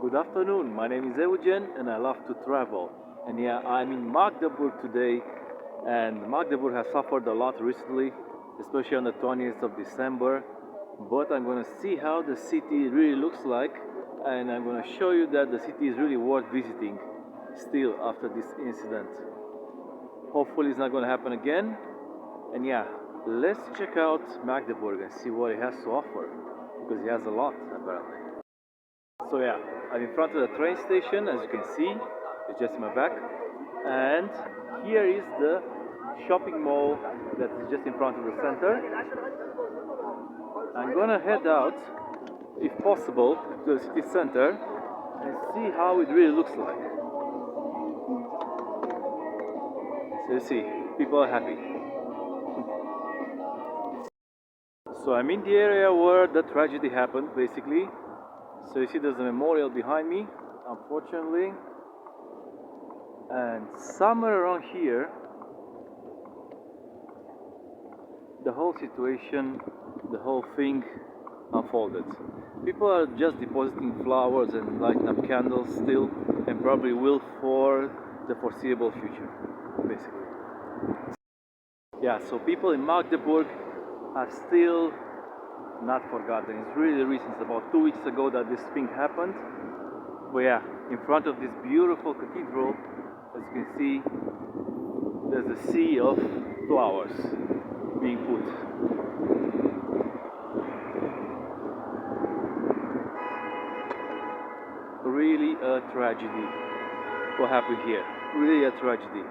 Good afternoon, my name is Eugen and I love to travel. And yeah, I'm in Magdeburg today, and Magdeburg has suffered a lot recently, especially on the 20th of December. But I'm gonna see how the city really looks like, and I'm gonna show you that the city is really worth visiting still after this incident. Hopefully, it's not gonna happen again. And yeah, let's check out Magdeburg and see what it has to offer, because it has a lot apparently. So yeah, I'm in front of the train station, as you can see. It's just in my back. And here is the shopping mall that is just in front of the center. I'm gonna head out, if possible, to the city center and see how it really looks like. So you see, people are happy. So I'm in the area where the tragedy happened, basically. So you see there's a memorial behind me, unfortunately. And somewhere around here, the whole situation, the whole thing unfolded. People are just depositing flowers and lighting up candles still, and probably will for the foreseeable future, basically. Yeah, so people in Magdeburg are still not forgotten. It's really recent. It's about 2 weeks ago that this thing happened. But yeah, in front of this beautiful cathedral, as you can see, there's a sea of flowers being put. Really a tragedy what happened here. Really a tragedy.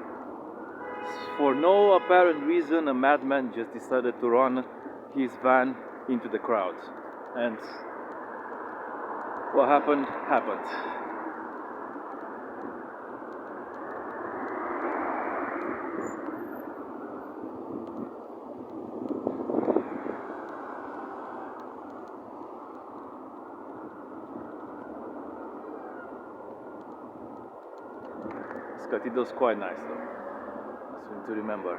For no apparent reason, a madman just decided to run his van into the crowd. And what happened, happened. This cathedral is quite nice though, something to remember.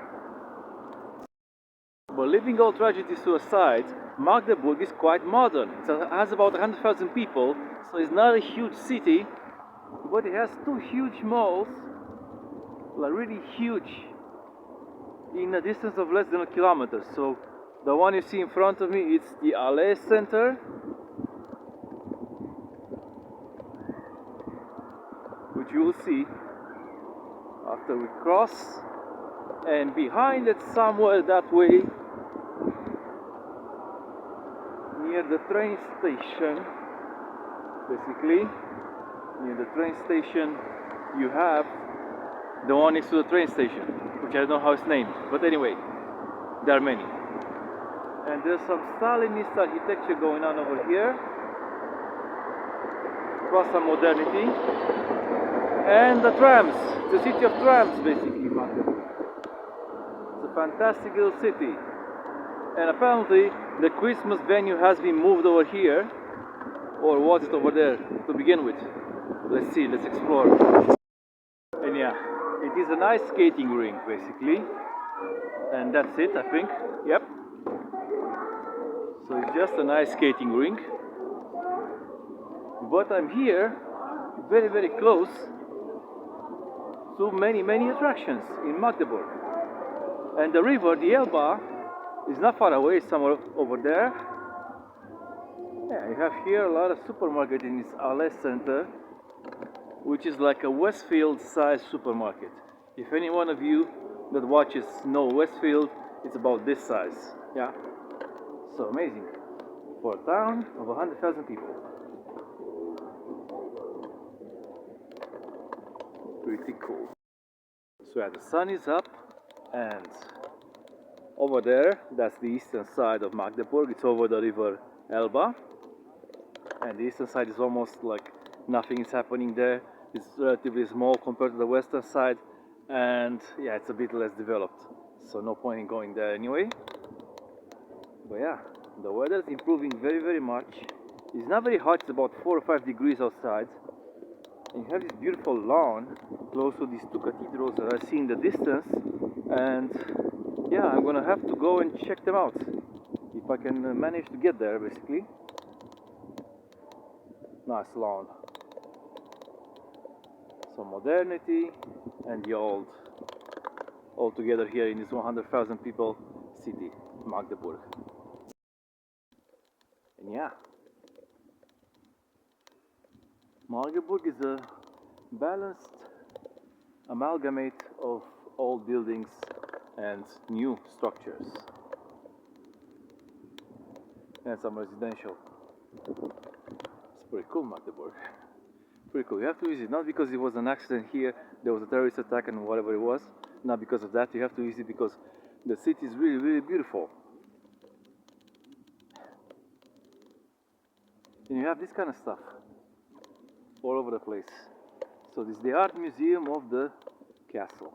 But leaving all tragedies to aside, Magdeburg is quite modern. It has about 100,000 people, so it's not a huge city, but it has two huge malls, like really huge, in a distance of less than a kilometer. So the one you see in front of me is the Allee Center, which you will see after we cross, and behind it somewhere that way, near the train station, basically, near the train station, you have the one next to the train station, which I don't know how it's named, but anyway, there are many. And there's some Stalinist architecture going on over here, plus some modernity, and the trams, the city of trams, basically. It's a fantastic little city. And apparently the Christmas venue has been moved over here, or was it over there to begin with? Let's see, let's explore. And yeah, it is a nice skating rink basically, and that's it, I think. Yep, so it's just a nice skating rink, but I'm here very close to many attractions in Magdeburg. And the river, the Elba, is not far away, somewhere over there. Yeah, you have here a lot of supermarket in this Allee Center, which is like a Westfield-sized supermarket. If any one of you that watches know Westfield, it's about this size. Yeah, so amazing for a town of 100,000 people. Pretty cool. So yeah, the sun is up, and over there, that's the eastern side of Magdeburg. It's over the river Elba, and the eastern side is almost like nothing is happening there. It's relatively small compared to the western side, and yeah, it's a bit less developed, so no point in going there anyway. But yeah, the weather is improving very much. It's not very hot, it's about 4 or 5 degrees outside, and you have this beautiful lawn close to these two cathedrals that I see in the distance. And yeah, I'm gonna have to go and check them out if I can manage to get there, basically. Nice lawn. So modernity and the old, all together here in this 100,000 people city, Magdeburg. And yeah, Magdeburg is a balanced amalgamate of old buildings and new structures and some residential. It's pretty cool, Magdeburg. Pretty cool. You have to visit, not because it was an accident here, there was a terrorist attack and whatever it was, not because of that. You have to visit because the city is really, really beautiful. And you have this kind of stuff all over the place. So this is the art museum of the castle.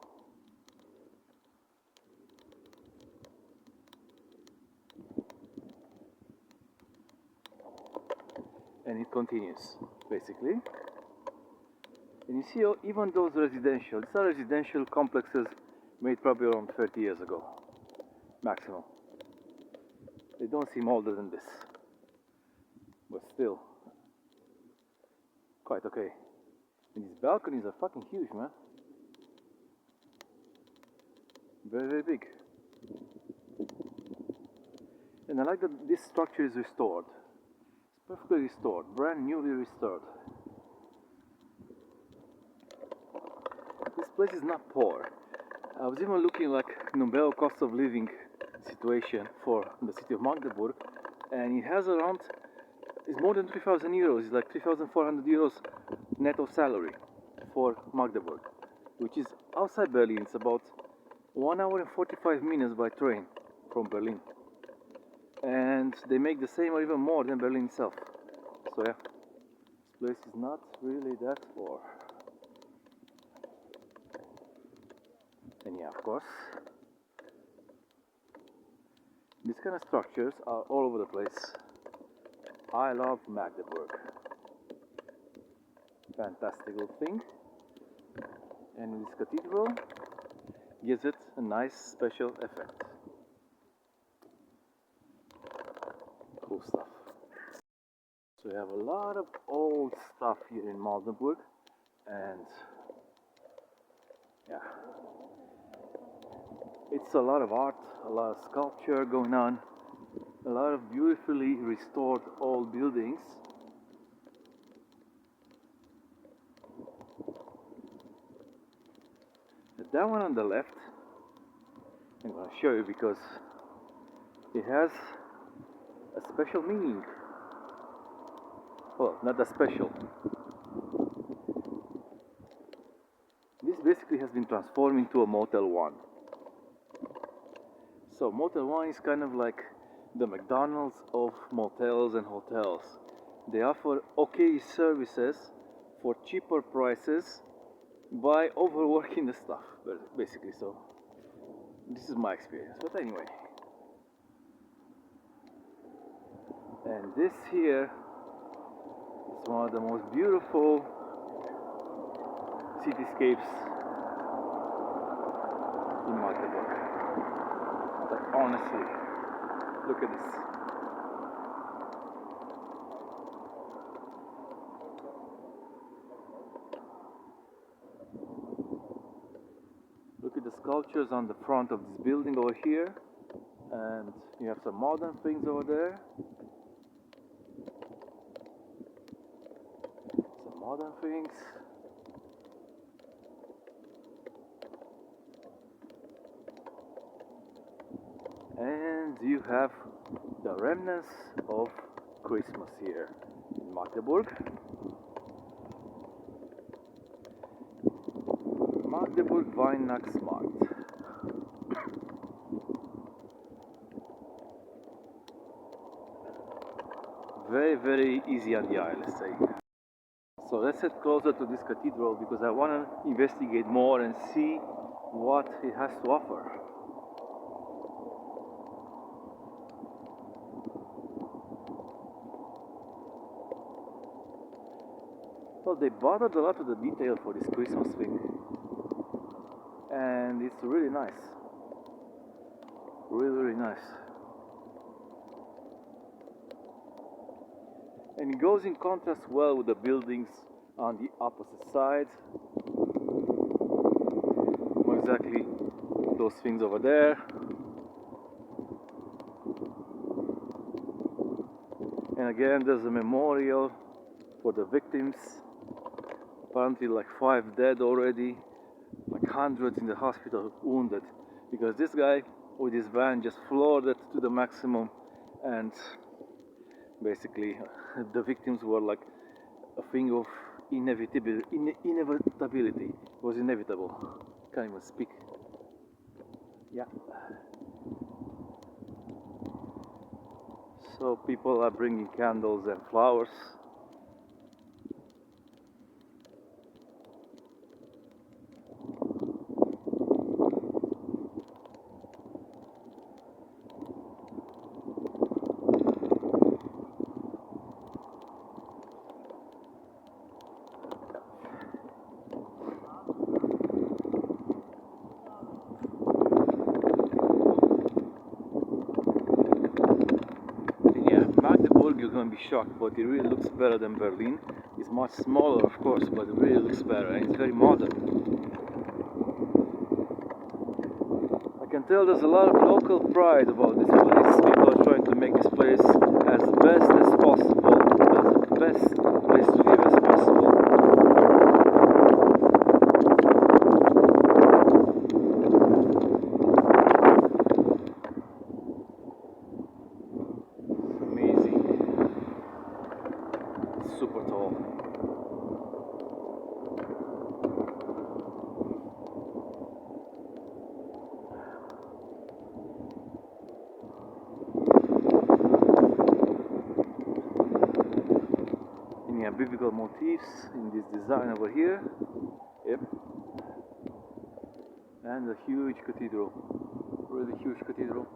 And it continues, basically. And you see, even those residential, these are residential complexes made probably around 30 years ago, maximum. They don't seem older than this, but still, quite okay. And these balconies are fucking huge, man. Very, very big. And I like that this structure is restored. It's perfectly restored, brand newly restored. This place is not poor. I was even looking like Nobel cost of living situation for the city of Magdeburg, and it has around, it's more than 3,000 euros. It's like 3,400 euros net of salary for Magdeburg, which is outside Berlin. It's about 1 hour and 45 minutes by train from Berlin, and they make the same or even more than Berlin itself. So yeah, this place is not really that poor. And yeah, of course, these kind of structures are all over the place. I love Magdeburg. Fantastic little thing. And this cathedral gives it a nice special effect. Cool stuff. So we have a lot of old stuff here in Magdeburg, and yeah, it's a lot of art, a lot of sculpture going on, a lot of beautifully restored old buildings. That one on the left, I'm going to show you because it has a special meaning. Well, not that special. This basically has been transformed into a Motel 1. So Motel 1 is kind of like the McDonald's of motels and hotels. They offer okay services for cheaper prices by overworking the staff, basically. So this is my experience. But anyway, and this here is one of the most beautiful cityscapes in Magdeburg. Like honestly, look at this. Look at the sculptures on the front of this building over here, and you have some modern things over there. Some modern things. And you have the remnants of Christmas here in Magdeburg. Magdeburg Weihnachtsmarkt. Very, very easy on the eye, let's say. So let's head closer to this cathedral because I want to investigate more and see what it has to offer. Well, they bothered a lot with the detail for this Christmas thing, and it's really nice. Really, really nice. And it goes in contrast well with the buildings on the opposite side. More exactly those things over there. And again, there's a memorial for the victims. Apparently like 5 dead already, like hundreds in the hospital wounded, because this guy with his van just floored it to the maximum, and basically the victims were like a thing of inevitability. It was inevitable. Can't even speak. Yeah. So people are bringing candles and flowers. And yeah, Magdeburg, you're gonna be shocked, but it really looks better than Berlin. It's much smaller, of course, but it really looks better, and it's very modern. I can tell there's a lot of local pride about this place. People are trying to make this place as best as possible, as the best place to live as possible. It's amazing. It's super tall. And yeah, biblical motifs in this design over here. Yep. And a huge cathedral. Really huge cathedral.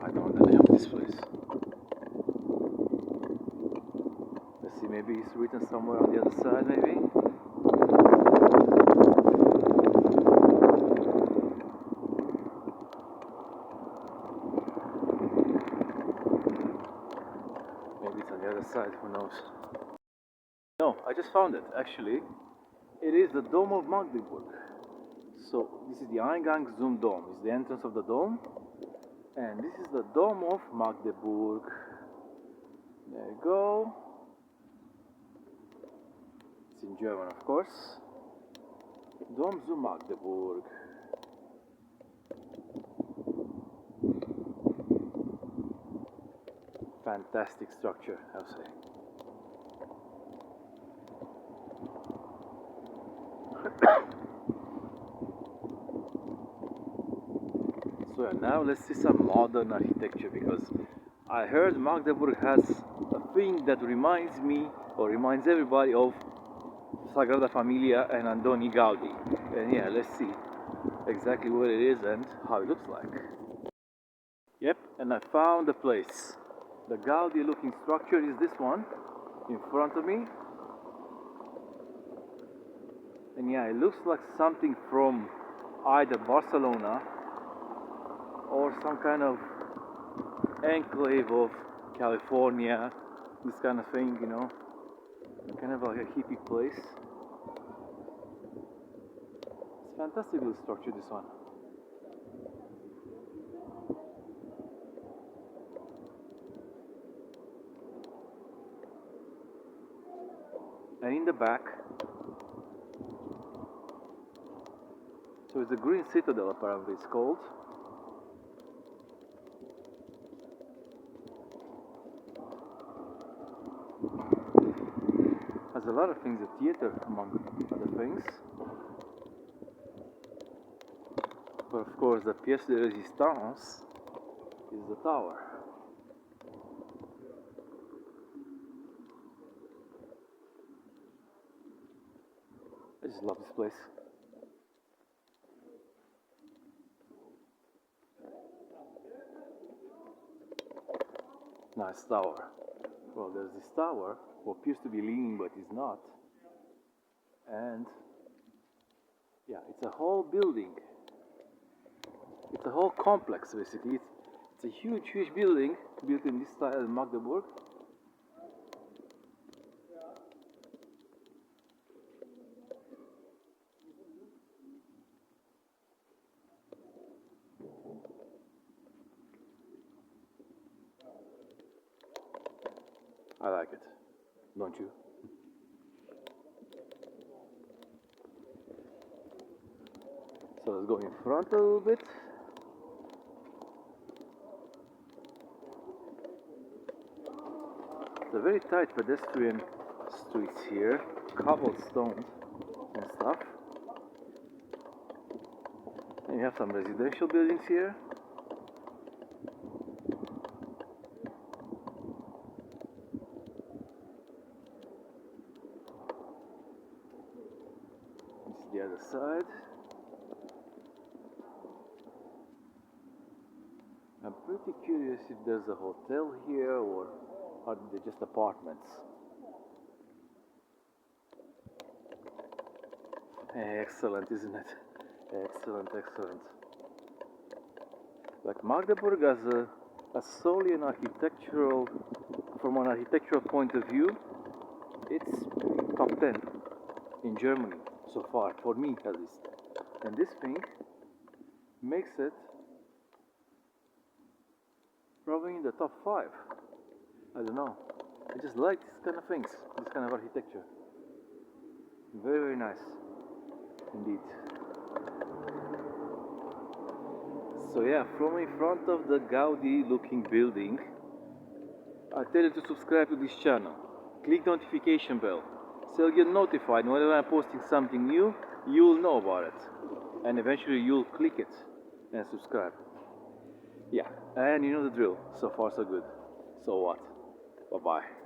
I don't know the name of this place. Let's see, maybe it's written somewhere on the other side, maybe? Maybe it's on the other side, who knows? No, I just found it, actually. It is the Dome of Magdeburg. So, this is the Eingang zum Dom. It's the entrance of the dome. And this is the Dome of Magdeburg. There you go. It's in German, of course. Dom zu Magdeburg. Fantastic structure, I'll say. So yeah, now let's see some modern architecture, because I heard Magdeburg has a thing that reminds me, or reminds everybody, of Sagrada Familia and Andoni Gaudi. And yeah, let's see exactly what it is and how it looks like. Yep, and I found the place. The Gaudi looking structure is this one in front of me. And yeah, it looks like something from either Barcelona or some kind of enclave of California, this kind of thing, you know, kind of like a hippie place. It's fantastic little structure, this one. And in the back, so it's the Green Citadel, apparently it's called. Has a lot of things, a theater among other things. But of course, the pièce de résistance is the tower. I just love this place. nice tower. Well, there's this tower who appears to be leaning but is not. And yeah, it's a whole building. It's a whole complex basically. It's a huge, huge building built in this style in Magdeburg. I like it, don't you? So let's go in front a little bit. It's a very tight pedestrian streets here, cobblestone and stuff. And you have some residential buildings here. This is the other side. I'm pretty curious if there's a hotel here or are they just apartments. Excellent, isn't it? Excellent, excellent. Like Magdeburg as solely an architectural, from an architectural point of view, it's top 10 in Germany so far, for me at least. And this thing makes it probably in the top 5. I don't know. I just like these kind of things, this kind of architecture. Very, very nice indeed. So yeah, from in front of the Gaudi looking building, I tell you to subscribe to this channel. Click the notification bell so you'll get notified whenever I'm posting something new. You'll know about it, and eventually you'll click it and subscribe. Yeah, and you know the drill. So far so good. So what? Bye bye.